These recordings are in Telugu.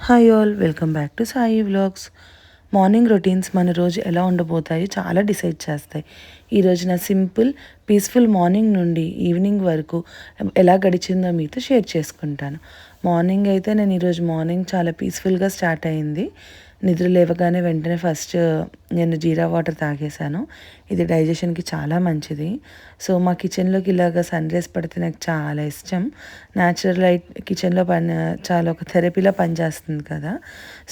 Hi all, welcome back to Sai vlogs. Morning routines మన రోజు ఎలా ఉండబోతాయో చాలా డిసైడ్ చేస్తాయి. ఈరోజు నా సింపుల్ పీస్ఫుల్ మార్నింగ్ నుండి ఈవినింగ్ వరకు ఎలా గడిచిందో మీతో షేర్ చేసుకుంటాను. మార్నింగ్ అయితే నేను ఈరోజు మార్నింగ్ చాలా పీస్ఫుల్గా స్టార్ట్ అయింది. నిద్ర లేవగానే వెంటనే ఫస్ట్ నేను జీరా వాటర్ తాగేశాను. ఇది డైజెషన్కి చాలా మంచిది. సో మా కిచెన్లోకి ఇలాగ సన్ రైజ్ పడితే నాకు చాలా ఇష్టం. న్యాచురల్ లైట్ కిచెన్లో చాలా ఒక థెరపీలా పనిచేస్తుంది కదా.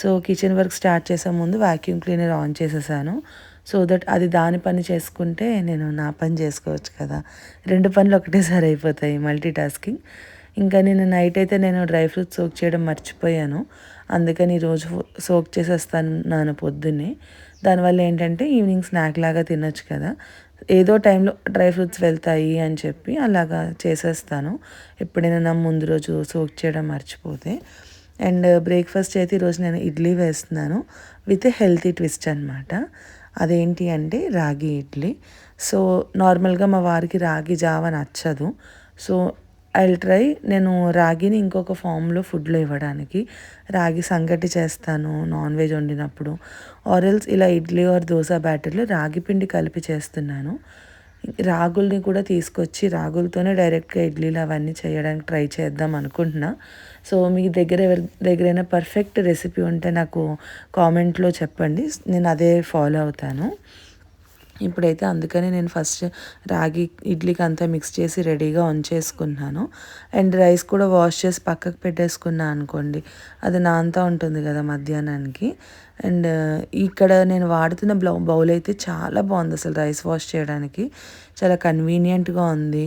సో కిచెన్ వర్క్ స్టార్ట్ చేసే ముందు వాక్యూమ్ క్లీనర్ ఆన్ చేసేసాను. సో దట్ అది దాని పని చేసుకుంటే నేను నా పని చేసుకోవచ్చు కదా. రెండు పనులు ఒకటేసారి అయిపోతాయి, మల్టీ టాస్కింగ్. ఇంకా నేను నైట్ అయితే నేను డ్రై ఫ్రూట్స్ సోక్ చేయడం మర్చిపోయాను. అందుకని ఈరోజు సోక్ చేసేస్తాను పొద్దున్నే. దానివల్ల ఏంటంటే ఈవినింగ్ స్నాక్ లాగా తినొచ్చు కదా. ఏదో టైంలో డ్రై ఫ్రూట్స్ వెళ్తాయి అని చెప్పి అలాగా చేసేస్తాను, ఎప్పుడైనా నా ముందు రోజు సోక్ చేయడం మర్చిపోతే. అండ్ బ్రేక్ఫాస్ట్ అయితే ఈరోజు నేను ఇడ్లీ వేస్తున్నాను విత్ హెల్తీ ట్విస్ట్ అనమాట. అదేంటి అంటే రాగి ఇడ్లీ. సో నార్మల్గా మా వారికి రాగి జావ నచ్చదు. సో ఐల్ ట్రై నేను రాగిని ఇంకొక ఫామ్లో ఫుడ్లో ఇవ్వడానికి. రాగి సంగటి చేస్తాను నాన్ వెజ్ వండినప్పుడు, ఆరెల్స్ ఇలా ఇడ్లీ ఆర్ దోశ బ్యాటర్లో రాగి పిండి కలిపి చేస్తున్నాను. రాగుల్ని కూడా తీసుకొచ్చి రాగులతోనే డైరెక్ట్గా ఇడ్లీలు అవన్నీ చేయడానికి ట్రై చేద్దాం అనుకుంటున్నా. సో మీ దగ్గర ఎవరి దగ్గరైనా పర్ఫెక్ట్ రెసిపీ ఉంటే నాకు కామెంట్లో చెప్పండి, నేను అదే ఫాలో అవుతాను. ఇప్పుడైతే అందుకని నేను ఫస్ట్ రాగి ఇడ్లీకి అంతా మిక్స్ చేసి రెడీగా ఉంచేసుకున్నాను. అండ్ రైస్ కూడా వాష్ చేసి పక్కకు పెట్టేసుకున్నాను అనుకోండి, అది నాంతా ఉంటుంది కదా మధ్యాహ్నానికి. అండ్ ఇక్కడ నేను వాడుతున్న బౌల్ అయితే చాలా బాగుంది అసలు, రైస్ వాష్ చేయడానికి చాలా కన్వీనియంట్గా ఉంది.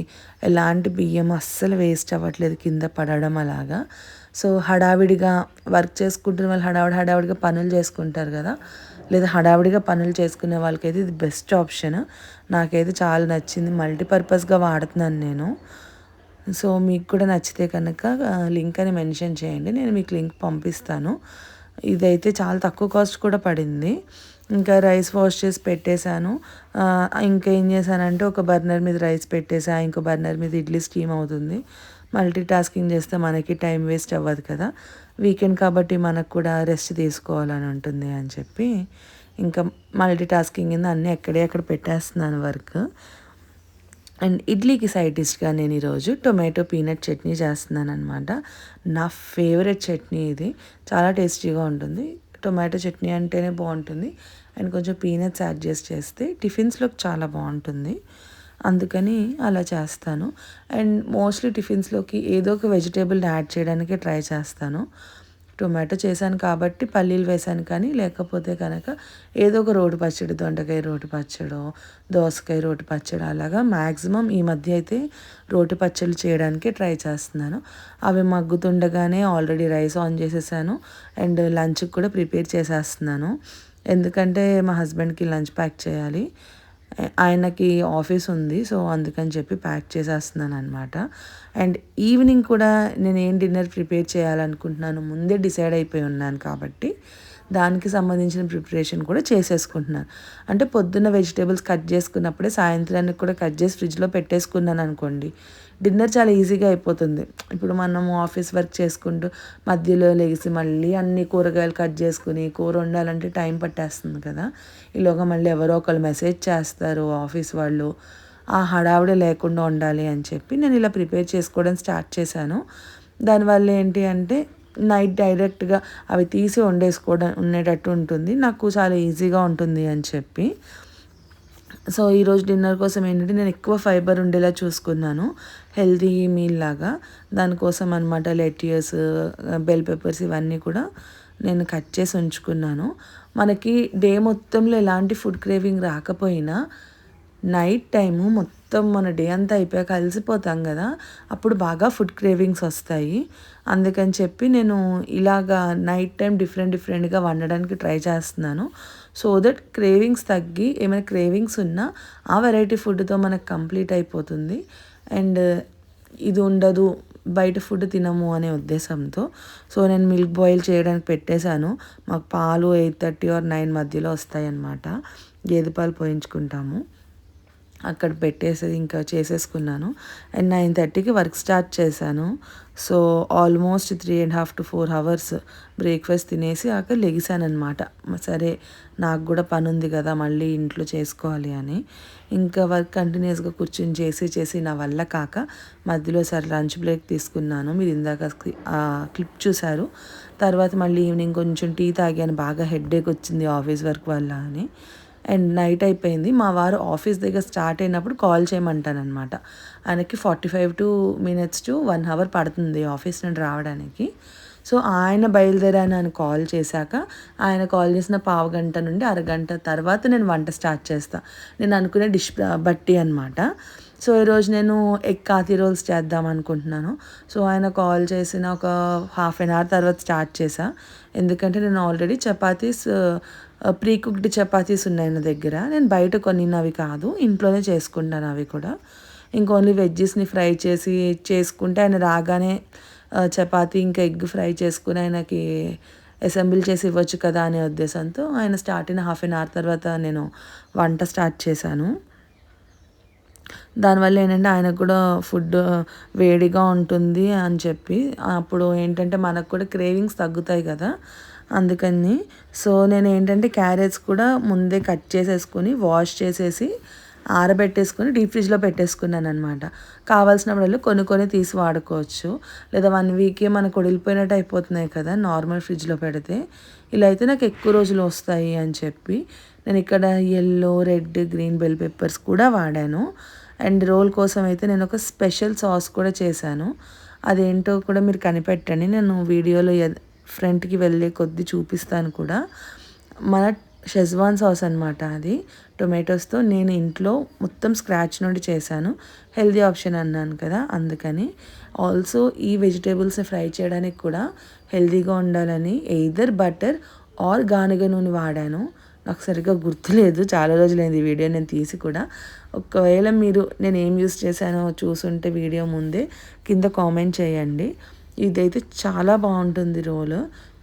ఎలాంటి బియ్యం అస్సలు వేస్ట్ అవ్వట్లేదు కింద పడడం అలాగా. సో హడావిడిగా వర్క్ చేసుకుంటున్న వాళ్ళు హడావిడిగా పనులు చేసుకుంటారు కదా, లేదా హడావిడిగా పనులు చేసుకునే వాళ్ళకైతే ఇది బెస్ట్ ఆప్షన్. నాకైతే చాలా నచ్చింది, మల్టీపర్పస్గా వాడుతున్నాను నేను. సో మీకు కూడా నచ్చితే కనుక లింక్ అని మెన్షన్ చేయండి, నేను మీకు లింక్ పంపిస్తాను. ఇదైతే చాలా తక్కువ కాస్ట్ కూడా పడింది. ఇంకా రైస్ వాష్ చేసి పెట్టేశాను. ఇంకా ఏం చేశానంటే ఒక బర్నర్ మీద రైస్ పెట్టేసా, ఇంకో బర్నర్ మీద ఇడ్లీ స్టీమ్ అవుతుంది. మల్టీ టాస్కింగ్ చేస్తే మనకి టైం వేస్ట్ అవ్వదు కదా. వీకెండ్ కాబట్టి మనకు కూడా రెస్ట్ తీసుకోవాలని ఉంటుంది అని చెప్పి ఇంకా మల్టీ టాస్కింగ్ కింద అన్నీ అక్కడ పెట్టేస్తున్నాను వర్క్. అండ్ ఇడ్లీకి సైడ్ డిష్గా నేను ఈరోజు టొమాటో పీనట్ చట్నీ చేస్తున్నాను అనమాట. నా ఫేవరెట్ చట్నీ ఇది, చాలా టేస్టీగా ఉంటుంది. టొమాటో చట్నీ అంటేనే బాగుంటుంది, అండ్ కొంచెం పీనట్స్ యాడ్ చేస్తే టిఫిన్స్లోకి చాలా బాగుంటుంది. అందుకని అలా చేస్తాను. అండ్ మోస్ట్లీ టిఫిన్స్లోకి ఏదో ఒక వెజిటేబుల్ని యాడ్ చేయడానికి ట్రై చేస్తాను. టొమాటో చేశాను కాబట్టి పల్లీలు వేశాను, కానీ లేకపోతే కనుక ఏదో ఒక రోటి పచ్చడి, దొండకాయ రోటి పచ్చడో, దోసకాయ రోటి పచ్చడి అలాగా మ్యాక్సిమం ఈ మధ్య అయితే రోటి పచ్చళ్ళు చేయడానికి ట్రై చేస్తున్నాను. అవి మగ్గుతుండగానే ఆల్రెడీ రైస్ ఆన్ చేసేసాను అండ్ లంచ్కి కూడా ప్రిపేర్ చేసేస్తున్నాను. ఎందుకంటే మా హస్బెండ్కి లంచ్ ప్యాక్ చేయాలి, ఆయనకి ఆఫీస్ ఉంది. సో అందుకని చెప్పి ప్యాక్ చేసేస్తున్నాను అనమాట. అండ్ ఈవినింగ్ కూడా నేను ఏం డిన్నర్ ప్రిపేర్ చేయాలనుకుంటున్నాను ముందే డిసైడ్ అయిపోయి ఉన్నాను కాబట్టి దానికి సంబంధించిన ప్రిపరేషన్ కూడా చేసేసుకుంటున్నాను. అంటే పొద్దున్న వెజిటేబుల్స్ కట్ చేసుకున్నప్పుడే సాయంత్రానికి కూడా కట్ చేసి ఫ్రిడ్జ్లో పెట్టేసుకున్నాను అనుకోండి, డిన్నర్ చాలా ఈజీగా అయిపోతుంది. ఇప్పుడు మనము ఆఫీస్ వర్క్ చేసుకుంటూ మధ్యలో లేచి మళ్ళీ అన్ని కూరగాయలు కట్ చేసుకుని కూర వండాలంటే టైం పట్టేస్తుంది కదా. ఈలోగా మళ్ళీ ఎవరో ఒకళ్ళు మెసేజ్ చేస్తారు ఆఫీస్ వాళ్ళు, ఆ హడావిడి లేకుండా ఉండాలి అని చెప్పి నేను ఇలా ప్రిపేర్ చేసుకోవడం స్టార్ట్ చేశాను. దానివల్ల ఏంటి అంటే నైట్ డైరెక్ట్గా అవి తీసి వండేసుకోవడం ఉండేటట్టు ఉంటుంది, నాకు చాలా ఈజీగా ఉంటుంది అని చెప్పి. సో ఈరోజు డిన్నర్ కోసం ఏంటంటే నేను ఎక్కువ ఫైబర్ ఉండేలా చూసుకున్నాను, హెల్తీ మీల్ లాగా. దానికోసం అనమాట లెట్యూస్, బెల్ పెప్పర్స్ ఇవన్నీ కూడా నేను కట్ చేసి ఉంచుకున్నాను. మనకి డే మొత్తంలో ఎలాంటి ఫుడ్ క్రేవింగ్ రాకపోయినా నైట్ టైము మొత్తం మన డే అంతా అయిపోయాక అలసిపోతాం కదా, అప్పుడు బాగా ఫుడ్ క్రేవింగ్స్ వస్తాయి. అందుకని చెప్పి నేను ఇలాగా నైట్ టైం డిఫరెంట్గా వండడానికి ట్రై చేస్తున్నాను. సో దట్ క్రేవింగ్స్ తగ్గి ఏమైనా క్రేవింగ్స్ ఉన్నా ఆ వెరైటీ ఫుడ్తో మనకు కంప్లీట్ అయిపోతుంది. అండ్ ఇది ఉండదు బయట ఫుడ్ తినము అనే ఉద్దేశంతో సో నేను మిల్క్ బాయిల్ చేయడానికి పెట్టేశాను. మాకు పాలు 8:30 ఆర్ 9 మధ్యలో వస్తాయి అన్నమాట, గేదె పాలు పోయించుకుంటాము. అక్కడ పెట్టేసి ఇంకా చేసేసుకున్నాను. అండ్ 9:30కి వర్క్ స్టార్ట్ చేశాను. So almost 3.5 to 4 hours breakfast తినేసి అక్కడ లెగిసాననమాట. సరే నాకు కూడా పని ఉంది కదా, మళ్ళీ ఇంట్లో చేసుకోవాలి అని. ఇంకా వర్క్ కంటిన్యూస్గా కూర్చొని చేసి నా వల్ల కాక మధ్యలో సరే లంచ్ బ్రేక్ తీసుకున్నాను. మీరు ఇందాక క్లిప్ చూశారు. తర్వాత మళ్ళీ ఈవినింగ్ కొంచెం టీ తాగాను, బాగా హెడ్ఏక్ వచ్చింది ఆఫీస్ వర్క్ వల్ల అని. అండ్ నైట్ అయిపోయింది. మా వారు ఆఫీస్ దగ్గర స్టార్ట్ అయినప్పుడు కాల్ చేయమంటానమాట. ఆయనకి 45 minutes to 1 hour పడుతుంది ఆఫీస్ నుండి రావడానికి. సో ఆయన బయలుదేరాను అని కాల్ చేశాక, ఆయన కాల్ చేసిన పావుగంట నుండి అరగంట తర్వాత నేను వంట స్టార్ట్ చేస్తాను. నేను అనుకునే డిష్ బట్టి అనమాట. సో ఈరోజు నేను ఎగ్ కాతి రోల్స్ చేద్దాం అనుకుంటున్నాను. సో ఆయన కాల్ చేసిన ఒక హాఫ్ అన్ అవర్ తర్వాత స్టార్ట్ చేశా. ఎందుకంటే నేను already chapatis pre cooked chapatis ఉన్నాయి నా దగ్గర. నేను బయట కొనినవి కాదు, ఇంట్లోనే చేసుకుంటాను అవి కూడా. ఇంక ఓన్లీ వెజ్జెస్ని ఫ్రై చేసుకుంటే ఆయన రాగానే చపాతీ ఇంకా ఎగ్ ఫ్రై చేసుకుని ఆయనకి అసెంబుల్ చేసి ఇవ్వచ్చు కదా అనే ఉద్దేశంతో ఆయన స్టార్ట్ అయిన హాఫ్ అన్ అవర్ తర్వాత నేను వంట స్టార్ట్ చేశాను. దానివల్ల ఏంటంటే ఆయనకు కూడా ఫుడ్ వేడిగా ఉంటుంది అని చెప్పి, అప్పుడు ఏంటంటే మనకు కూడా క్రేవింగ్స్ తగ్గుతాయి కదా, అందుకని. సో నేను ఏంటంటే క్యారెట్స్ కూడా ముందే కట్ చేసేసుకొని వాష్ చేసేసి ఆరబెట్టేసుకొని డీప్ ఫ్రిడ్జ్లో పెట్టేసుకున్నాను అనమాట. కావాల్సినప్పుడల్లా కొన్ని తీసి వాడుకోవచ్చు. లేదా 1 వీకే మనకు ఉడిలిపోయినట్టు అయిపోతున్నాయి కదా నార్మల్ ఫ్రిడ్జ్లో పెడితే. ఇలా అయితే నాకు ఎక్కువ రోజులు వస్తాయి అని చెప్పి నేను ఇక్కడ yellow, red, green bell peppers కూడా వాడాను. అండ్ రోల్ కోసం అయితే నేను ఒక స్పెషల్ సాస్ కూడా చేశాను. అదేంటో కూడా మీరు కనిపెట్టండి, నేను వీడియోలో ఫ్రంట్కి వెళ్ళే కొద్దీ చూపిస్తాను కూడా. మన షెజ్వాన్ సాస్ అనమాట అది, టొమాటోస్తో. నేను ఇంట్లో మొత్తం స్క్రాచ్ నుండి చేశాను. హెల్దీ ఆప్షన్ అన్నాను కదా, అందుకని. ఆల్సో ఈ వెజిటేబుల్స్ని ఫ్రై చేయడానికి కూడా హెల్దీగా ఉండాలని ఎయిదర్ బటర్ ఆర్ గానుగ నూనె వాడాను. నాకు సరిగ్గా గుర్తులేదు, చాలా రోజులైంది ఈ వీడియో నేను తీసి కూడా. ఒకవేళ మీరు నేను ఏం యూస్ చేశానో చూసుంటే వీడియో ముందే కింద కామెంట్ చేయండి. ఇదైతే చాలా బాగుంటుంది రోల్,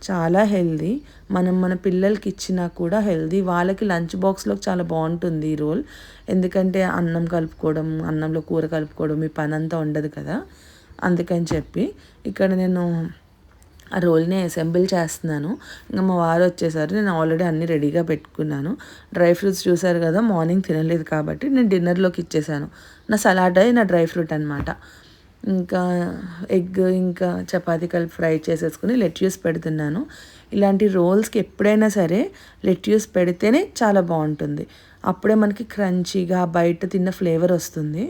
చాలా హెల్దీ. మన పిల్లలకి ఇచ్చినా కూడా హెల్దీ. వాళ్ళకి లంచ్ బాక్స్లోకి చాలా బాగుంటుంది ఈ రోల్. ఎందుకంటే అన్నం కలుపుకోవడం, అన్నంలో కూర కలుపుకోవడం ఈ పని అంతా ఉండదు కదా, అందుకని చెప్పి ఇక్కడ నేను ఆ రోల్ని అసెంబుల్ చేస్తున్నాను. ఇంకా మా వారు వచ్చేసారు. నేను ఆల్రెడీ అన్నీ రెడీగా పెట్టుకున్నాను. డ్రై ఫ్రూట్స్ చూసారు కదా, మార్నింగ్ తినలేదు కాబట్టి నేను డిన్నర్లోకి ఇచ్చేసాను. నా సలాడ్ నా డ్రై ఫ్రూట్ అనమాట. ఇంకా ఎగ్ ఇంకా చపాతీ కలిపి ఫ్రై చేసేసుకుని లెట్యూస్ పెడుతున్నాను. ఇలాంటి రోల్స్కి ఎప్పుడైనా సరే లెట్యూస్ పెడితేనే చాలా బాగుంటుంది. అప్పుడే మనకి క్రంచీగా బయట తిన్న ఫ్లేవర్ వస్తుంది.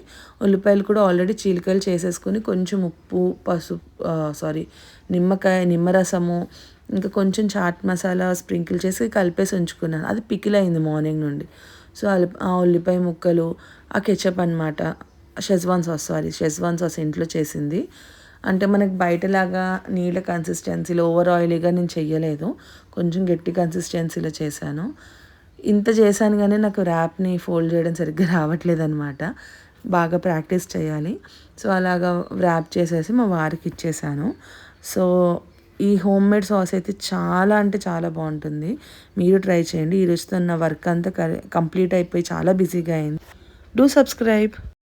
ఉల్లిపాయలు కూడా ఆల్రెడీ చీలికలు చేసేసుకుని కొంచెం ఉప్పు, నిమ్మరసము, ఇంకా కొంచెం చాట్ మసాలా స్ప్రింకిల్ చేసి కలిపేసి ఉంచుకున్నాను. అది పికిల్ అయింది మార్నింగ్ నుండి. సో ఆ ఉల్లిపాయ ముక్కలు, ఆ కెచప్ అనమాట, షెజ్వాన్ సాస్ ఇంట్లో చేసింది. అంటే మనకి బయటలాగా నీళ్ళ కన్సిస్టెన్సీలో ఓవర్ ఆయిలీగా నేను చెయ్యలేదు, కొంచెం గట్టి కన్సిస్టెన్సీలో చేశాను. ఇంత చేశాను కానీ నాకు ర్యాప్ని ఫోల్డ్ చేయడం సరిగ్గా రావట్లేదు అనమాట, బాగా ప్రాక్టీస్ చేయాలి. సో అలాగా ర్యాప్ చేసేసి మా వారికి ఇచ్చేసాను. సో ఈ హోమ్ మేడ్ సాస్ అయితే చాలా అంటే చాలా బాగుంటుంది, మీరు ట్రై చేయండి. ఈ రోజుతో నా వర్క్ అంతా కంప్లీట్ అయిపోయి చాలా బిజీగా అయింది. Do subscribe.